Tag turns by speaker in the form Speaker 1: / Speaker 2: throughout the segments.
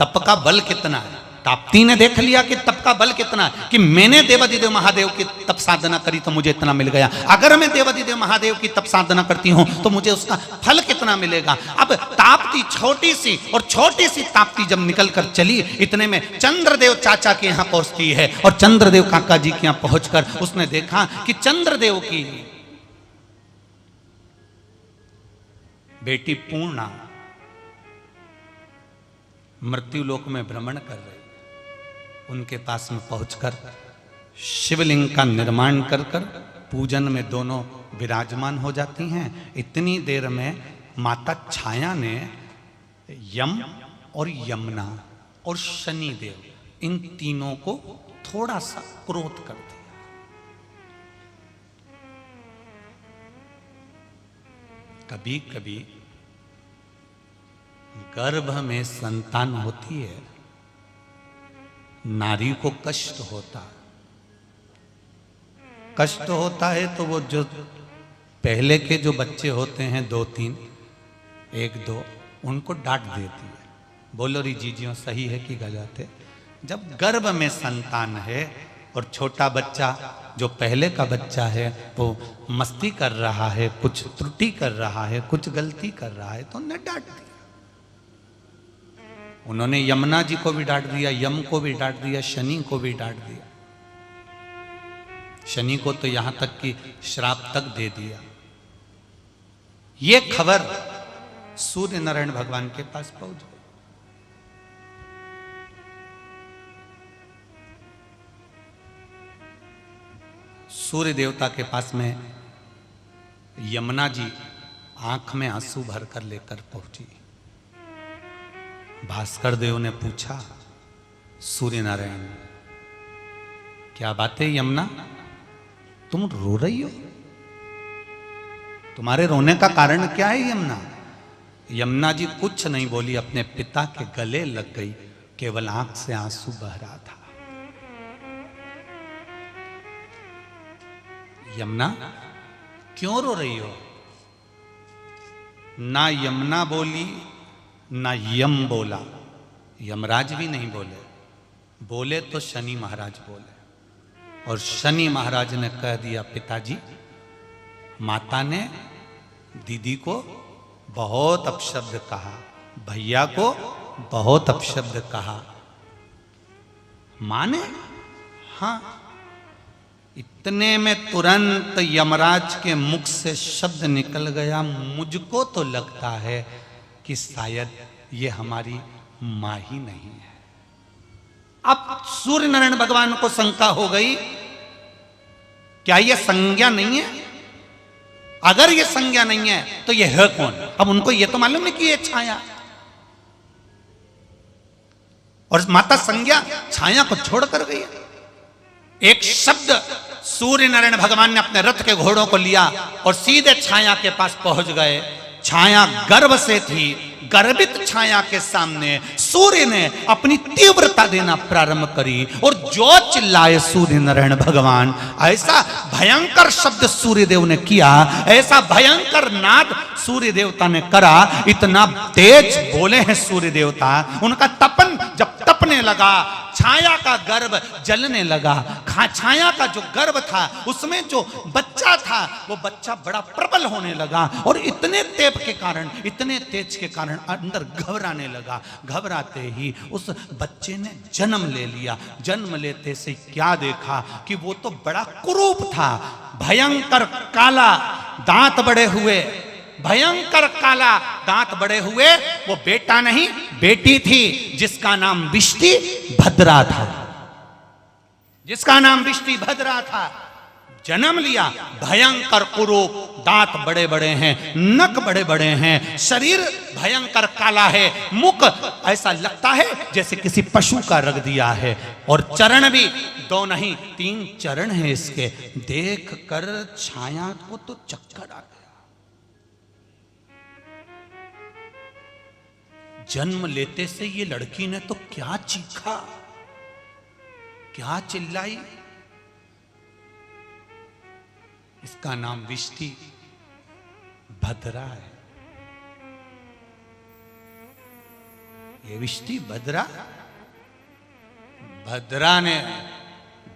Speaker 1: तप का बल कितना है। ताप्ती ने देख लिया कि तप का बल कितना है, कि मैंने देवादिदेव महादेव की तप साधना करी तो मुझे इतना मिल गया, अगर मैं देवादिदेव महादेव की तप साधना करती हूं तो मुझे उसका फल कितना मिलेगा। अब ताप्ती छोटी सी ताप्ती जब निकल कर चली, इतने में चंद्रदेव चाचा के यहां पहुंचती है, और चंद्रदेव काका जी के यहां पहुंचकर उसने देखा कि चंद्रदेव की बेटी पूर्णा मृत्युलोक में भ्रमण कर रही। उनके पास में पहुंचकर शिवलिंग का निर्माण कर पूजन में दोनों विराजमान हो जाती हैं। इतनी देर में माता छाया ने यम और यमुना और शनिदेव, इन तीनों को थोड़ा सा क्रोध कर दिया। कभी कभी गर्भ में संतान होती है, नारी को कष्ट होता है तो वो जो पहले के जो बच्चे होते हैं 2-3, 1-2, उनको डांट देती है। बोलो री जीजियों, सही है कि गलत है? जब गर्भ में संतान है और छोटा बच्चा जो पहले का बच्चा है वो मस्ती कर रहा है, कुछ त्रुटि कर रहा है, कुछ गलती कर रहा है, तो उन्हें डांट दिया। उन्होंने यमुना जी को भी डांट दिया, यम को भी डांट दिया, शनि को भी डांट दिया। शनि को तो यहां तक कि श्राप तक दे दिया। यह खबर सूर्य नारायण भगवान के पास पहुंच गई। सूर्य देवता के पास में यमुना जी आंख में आंसू भरकर लेकर पहुंची। भास्कर देव ने पूछा, सूर्य नारायण, क्या बात है यमुना, तुम रो रही हो? तुम्हारे रोने का कारण क्या है यमुना? यमुना जी कुछ नहीं बोली, अपने पिता के गले लग गई, केवल आंख से आंसू बह रहा था। यमुना क्यों रो रही हो? ना यमुना बोली ना यम बोला, यमराज भी नहीं बोले, बोले तो शनि महाराज बोले। और शनि महाराज ने कह दिया, पिताजी, माता ने दीदी को बहुत अपशब्द कहा, भैया को बहुत अपशब्द कहा। मां ने? हां। इतने में तुरंत यमराज के मुख से शब्द निकल गया, मुझको तो लगता है कि शायद ये हमारी मां ही नहीं है। अब सूर्य नारायण भगवान को शंका हो गई, क्या ये संज्ञा नहीं है? अगर ये संज्ञा नहीं है तो ये है कौन? अब उनको ये तो मालूम है कि ये छाया, और माता संज्ञा छाया को छोड़कर गई। एक शब्द सूर्य नारायण भगवान ने अपने रथ के घोड़ों को लिया और सीधे छाया के पास पहुंच गए। छाया गर्भ से थी, गर्भित छाया के सामने सूर्य ने अपनी तीव्रता देना प्रारंभ करी और जो चिल्लाए सूर्य नारायण भगवान, ऐसा भयंकर शब्द सूर्य देव ने किया, ऐसा भयंकर नाद सूर्य देवता ने करा, इतना तेज बोले हैं सूर्य देवता। उनका तपन जब तपने लगा, छाया का गर्भ जलने लगा। छाया का जो गर्भ था उसमें जो बच्चा था वो बच्चा बड़ा प्रबल होने लगा, और इतने तेज के कारण अंदर घबराने लगा। घबराते ही उस बच्चे ने जन्म ले लिया। जन्म लेते से क्या देखा कि वो तो बड़ा कुरूप था, भयंकर काला, दांत बड़े हुए, भयंकर काला दांत बड़े हुए। वो बेटा नहीं बेटी थी, जिसका नाम विष्टि भद्रा था, जिसका नाम विष्टि भद्रा था। जन्म लिया, भयंकर कुरूप, दांत बड़े बड़े हैं, नख बड़े बड़े हैं, शरीर भयंकर काला है, मुख ऐसा लगता है जैसे किसी पशु का रख दिया है, और चरण भी 2 नहीं 3 चरण हैं इसके। देख कर छाया को तो चक्कर आ गया। जन्म लेते से ये लड़की ने तो क्या चीखा, क्या चिल्लाई। इसका नाम विष्टि भद्रा है। विष्टि भद्रा, भद्रा ने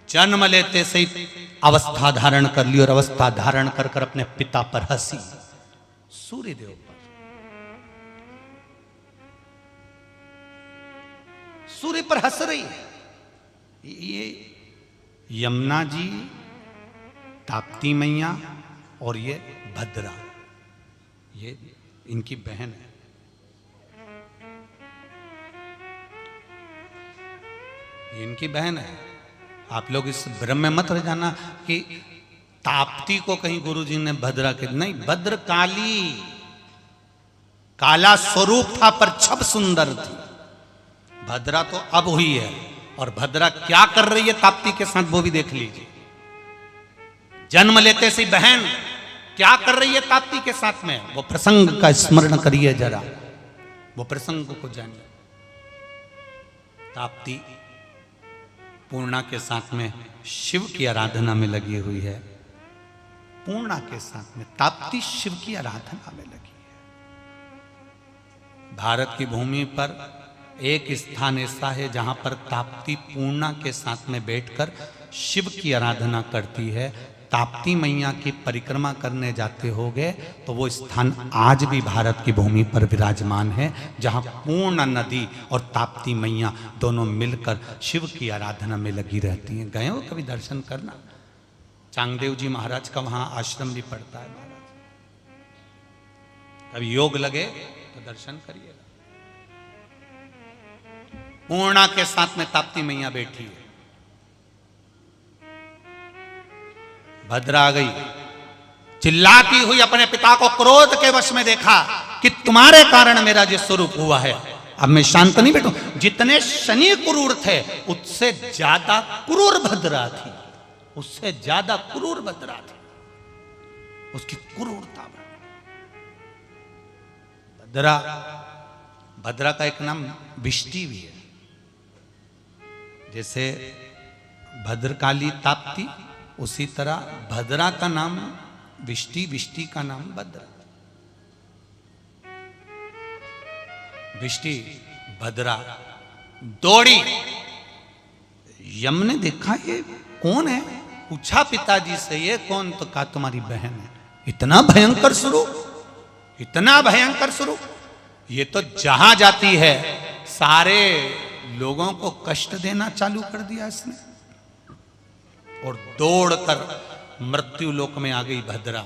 Speaker 1: जन्म लेते से ही अवस्था धारण कर ली और अवस्था धारण कर कर अपने पिता पर हंसी, सूर्यदेव पर। सूर्य पर हंस रही है। ये यमुना जी, ताप्ती मैया और ये भद्रा, ये इनकी बहन है। ये इनकी बहन है। आप लोग इस भ्रम में मत रह जाना कि ताप्ती को कहीं गुरुजी ने भद्रा के, नहीं, भद्रकाली काला स्वरूप था पर छब सुंदर थी। भद्रा तो अब हुई है, और भद्रा क्या कर रही है ताप्ती के साथ वो भी देख लीजिए। जन्म लेते से बहन क्या कर रही है ताप्ती के साथ में, वो प्रसंग का स्मरण करिए जरा, वो प्रसंग को जानिए। ताप्ती पूर्णा के साथ में शिव की आराधना में लगी हुई है। पूर्णा के साथ में ताप्ती शिव की आराधना में लगी है। भारत की भूमि पर एक स्थान ऐसा है जहां पर ताप्ती पूर्णा के साथ में बैठकर शिव की आराधना करती है। ताप्ती मैया की परिक्रमा करने जाते होगे तो वो स्थान आज भी भारत की भूमि पर विराजमान है, जहां पूर्णा नदी और ताप्ती मैया दोनों मिलकर शिव की आराधना में लगी रहती हैं। गए हो कभी दर्शन करना? चांगदेव जी महाराज का वहां आश्रम भी पड़ता है महाराज। कभी योग लगे तो दर्शन करिएगा। पूर्णा के साथ में ताप्ती मैया बैठी है। भद्रा आ गई, चिल्लाती हुई अपने पिता को क्रोध के वश में देखा कि तुम्हारे कारण मेरा जो स्वरूप हुआ है, अब मैं शांत नहीं बैठू। जितने शनि क्रूर थे उससे ज्यादा क्रूर भद्रा थी, उससे ज्यादा क्रूर भद्रा थी, उसकी क्रूरता। भद्रा का एक नाम विष्टि भी है। जैसे भद्रकाली ताप्ती, उसी तरह भद्रा का नाम विष्टि, विष्टि का नाम भद्रा। विष्टि भद्रा दौड़ी। यम ने देखा ये कौन है, पूछा पिताजी से ये कौन, तो कहा तुम्हारी बहन है। इतना भयंकर स्वरूप, इतना भयंकर स्वरूप, ये तो जहां जाती है सारे लोगों को कष्ट देना चालू कर दिया इसने। और दौड़कर मृत्यु लोक में आ गई भद्रा।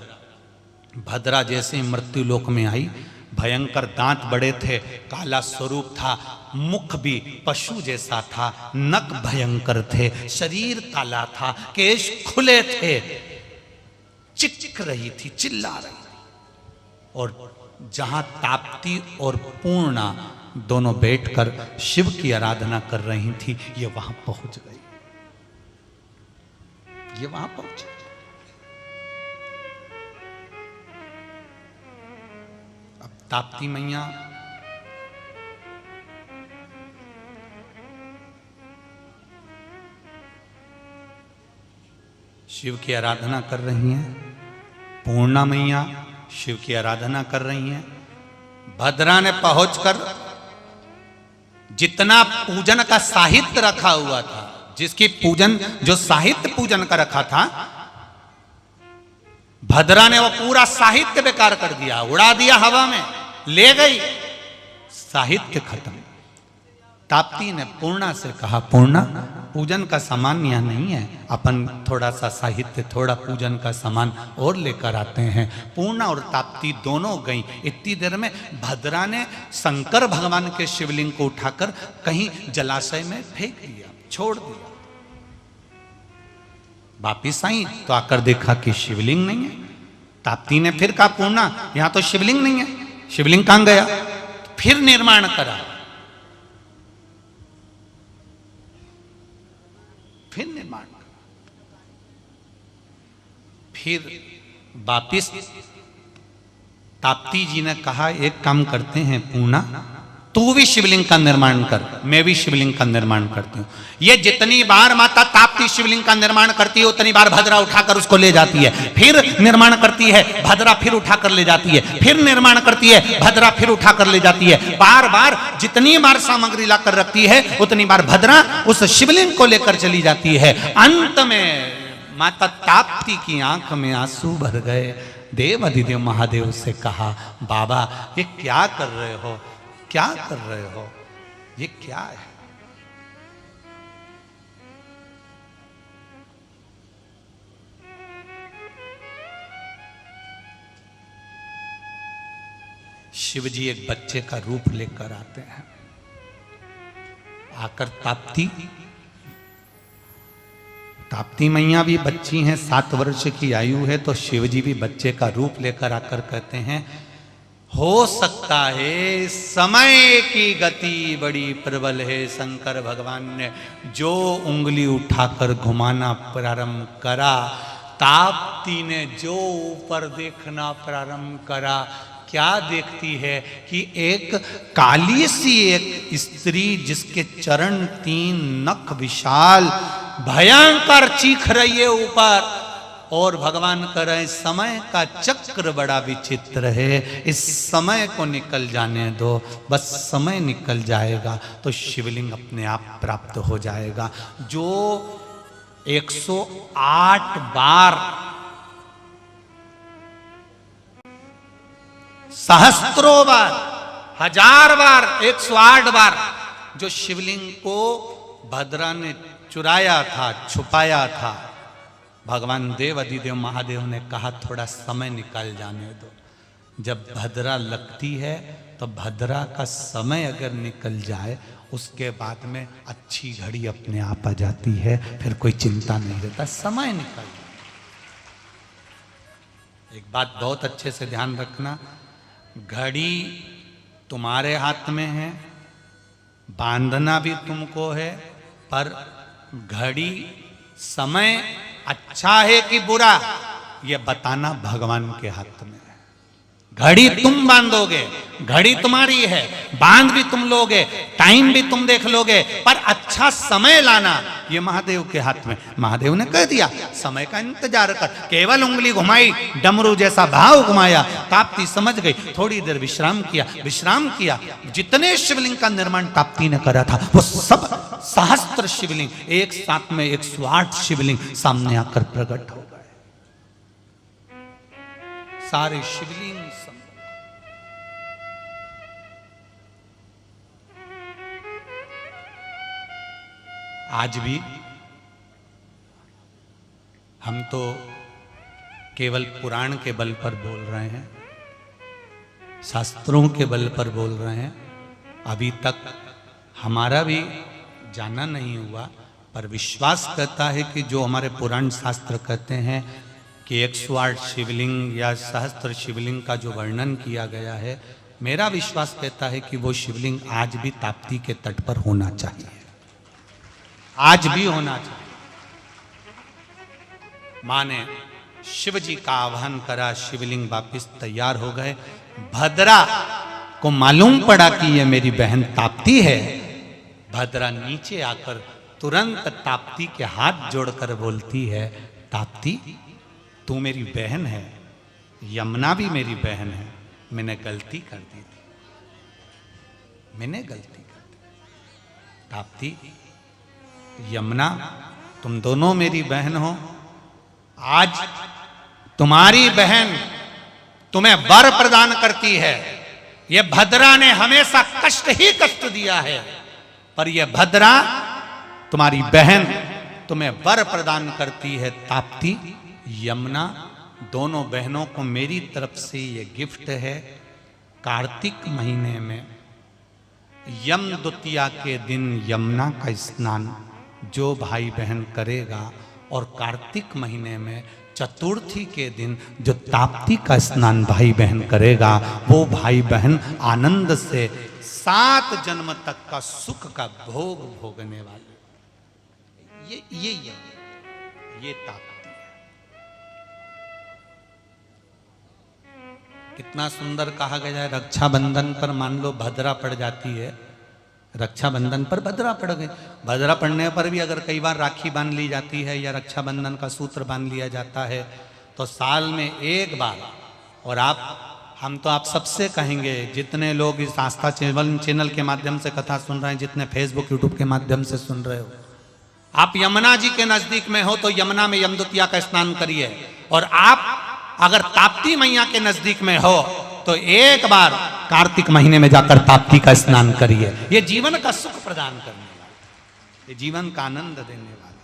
Speaker 1: भद्रा जैसे ही मृत्यु लोक में आई, भयंकर दांत बड़े थे, काला स्वरूप था, मुख भी पशु जैसा था, नख भयंकर थे, शरीर काला था, केश खुले थे, चिक रही थी, चिल्ला रही थी। और जहां ताप्ती और पूर्णा दोनों बैठकर शिव की आराधना कर रही थी, ये वहां पहुंच गई। ये वहां पहुंचे। अब ताप्ती मैया शिव की आराधना कर रही हैं, पूर्णा मैया शिव की आराधना कर रही हैं। भद्रा ने पहुंचकर जितना पूजन का साहित्य रखा हुआ था, जिसकी पूजन, जो साहित्य पूजन का रखा था, भद्रा ने वो पूरा साहित्य बेकार कर दिया, उड़ा दिया हवा में, ले गई, साहित्य खत्म। ताप्ती ने पूर्णा से कहा, पूर्णा पूजन का सामान यहाँ नहीं है, अपन थोड़ा सा साहित्य, थोड़ा पूजन का सामान और लेकर आते हैं। पूर्णा और ताप्ती दोनों गई। इतनी देर में भद्रा ने शंकर भगवान के शिवलिंग को उठाकर कहीं जलाशय में फेंक दिया, छोड़ दिया। वापिस आई तो आकर देखा कि शिवलिंग नहीं है। ताप्ती ने फिर कहा, पूर्णा यहां तो शिवलिंग नहीं है, शिवलिंग कहां गया? फिर निर्माण करा, फिर निर्माण करा, फिर वापिस ताप्ती जी ने कहा, एक काम करते हैं पूर्णा, तू भी शिवलिंग का निर्माण कर, मैं भी शिवलिंग का निर्माण करती हूँ। ये जितनी बार माता ताप्ती शिवलिंग का निर्माण करती है उतनी बार भद्रा उठाकर उसको ले जाती है, फिर निर्माण करती है, भद्रा फिर उठाकर ले जाती है, फिर निर्माण करती है, भद्रा फिर उठाकर ले जाती है। बार बार जितनी बार सामग्री लाकर रखती है उतनी बार भद्रा उस शिवलिंग को लेकर चली जाती है। अंत में माता ताप्ती की आंख में आंसू भर गए। देव अधिदेव महादेव से कहा, बाबा ये क्या कर रहे हो, क्या कर रहे हो, ये क्या है? शिव जी एक बच्चे का रूप लेकर आते हैं। आकर ताप्ती मैया भी बच्ची हैं, 7 वर्ष की आयु है, तो शिव जी भी बच्चे का रूप लेकर आकर कहते हैं, हो सकता है समय की गति बड़ी प्रबल है। शंकर भगवान ने जो उंगली उठाकर घुमाना प्रारंभ करा, ताप्ती ने जो ऊपर देखना प्रारंभ करा, क्या देखती है कि एक काली सी एक स्त्री जिसके चरण 3 नख विशाल भयंकर चीख रही है ऊपर, और भगवान कह रहे समय का चक्र बड़ा विचित्र है, इस समय को निकल जाने दो, बस समय निकल जाएगा तो शिवलिंग अपने आप प्राप्त हो जाएगा। जो 108 बार, सहस्त्रों बार, 1000 बार, 108 बार जो शिवलिंग को भद्रा ने चुराया था, छुपाया था, भगवान देव अधिदेव महादेव ने कहा थोड़ा समय निकाल जाने दो। जब भद्रा लगती है तो भद्रा का समय अगर निकल जाए उसके बाद में अच्छी घड़ी अपने आप आ जाती है, फिर कोई चिंता नहीं रहता, समय निकल जाए। एक बात बहुत अच्छे से ध्यान रखना, घड़ी तुम्हारे हाथ में है, बांधना भी तुमको है, पर घड़ी समय अच्छा है कि बुरा ये बताना भगवान के हाथ में है। घड़ी तुम बांधोगे, घड़ी तुम्हारी है, बांध भी तुम लोगे, टाइम भी तुम देख लोगे, पर अच्छा समय लाना ये महादेव के हाथ में। महादेव ने कह दिया समय का इंतजार कर, केवल उंगली घुमाई, डमरू जैसा भाव घुमाया, ताप्ती समझ गई, थोड़ी देर विश्राम किया। जितने शिवलिंग का निर्माण ताप्ती ने करा था वो सब सहस्त्र शिवलिंग, एक साथ में 108 शिवलिंग सामने आकर प्रकट हो गए। सारे शिवलिंग आज भी हम तो केवल पुराण के बल पर बोल रहे हैं, शास्त्रों के बल पर बोल रहे हैं, अभी तक हमारा भी जाना नहीं हुआ, पर विश्वास करता है कि जो हमारे पुराण शास्त्र कहते हैं कि 108 शिवलिंग या सहस्त्र शिवलिंग का जो वर्णन किया गया है, मेरा विश्वास कहता है कि वो शिवलिंग आज भी ताप्ती के तट पर होना चाहिए, आज भी होना चाहिए। मां ने शिव जी का आह्वान करा, शिवलिंग वापिस तैयार हो गए। भद्रा को मालूम पड़ा कि ये मेरी बहन ताप्ती है। भद्रा नीचे आकर तुरंत ताप्ती के हाथ जोड़कर बोलती है, ताप्ती तू मेरी बहन है, यमुना भी मेरी बहन है, मैंने गलती कर दी थी, मैंने गलती कर दी। ताप्ती, यमुना तुम दोनों मेरी बहन हो, आज तुम्हारी बहन तुम्हें वर प्रदान करती है। यह भद्रा ने हमेशा कष्ट ही कष्ट दिया है, पर यह भद्रा तुम्हारी बहन तुम्हें वर प्रदान करती है। ताप्ती, यमुना, दोनों बहनों को मेरी तरफ से यह गिफ्ट है। कार्तिक महीने में यम द्वितीया के दिन यमुना का स्नान जो भाई बहन करेगा, और कार्तिक महीने में चतुर्थी के दिन जो ताप्ती का स्नान भाई बहन करेगा, वो भाई बहन आनंद से 7 जन्म तक का सुख का भोग भोगने वाले। ये ताप्ती है। कितना सुंदर कहा गया है, रक्षाबंधन पर मान लो भद्रा पड़ जाती है, रक्षाबंधन पर भद्रा पड़ गई, भद्रा पड़ने पर भी अगर कई बार राखी बांध ली जाती है या रक्षाबंधन का सूत्र बांध लिया जाता है तो साल में एक बार, और हम तो आप सबसे कहेंगे जितने लोग इस आस्था चैनल के माध्यम से कथा सुन रहे हैं, जितने फेसबुक यूट्यूब के माध्यम से सुन रहे हो, आप यमुना जी के नजदीक में हो तो यमुना में यमदूतिया का स्नान करिए, और आप अगर ताप्ती मैया के नजदीक में हो तो एक बार कार्तिक महीने में जाकर ताप्ती का स्नान करिए। ये जीवन का सुख प्रदान करने वाला, ये जीवन का आनंद देने वाला,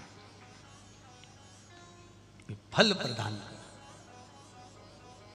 Speaker 1: ये फल प्रदान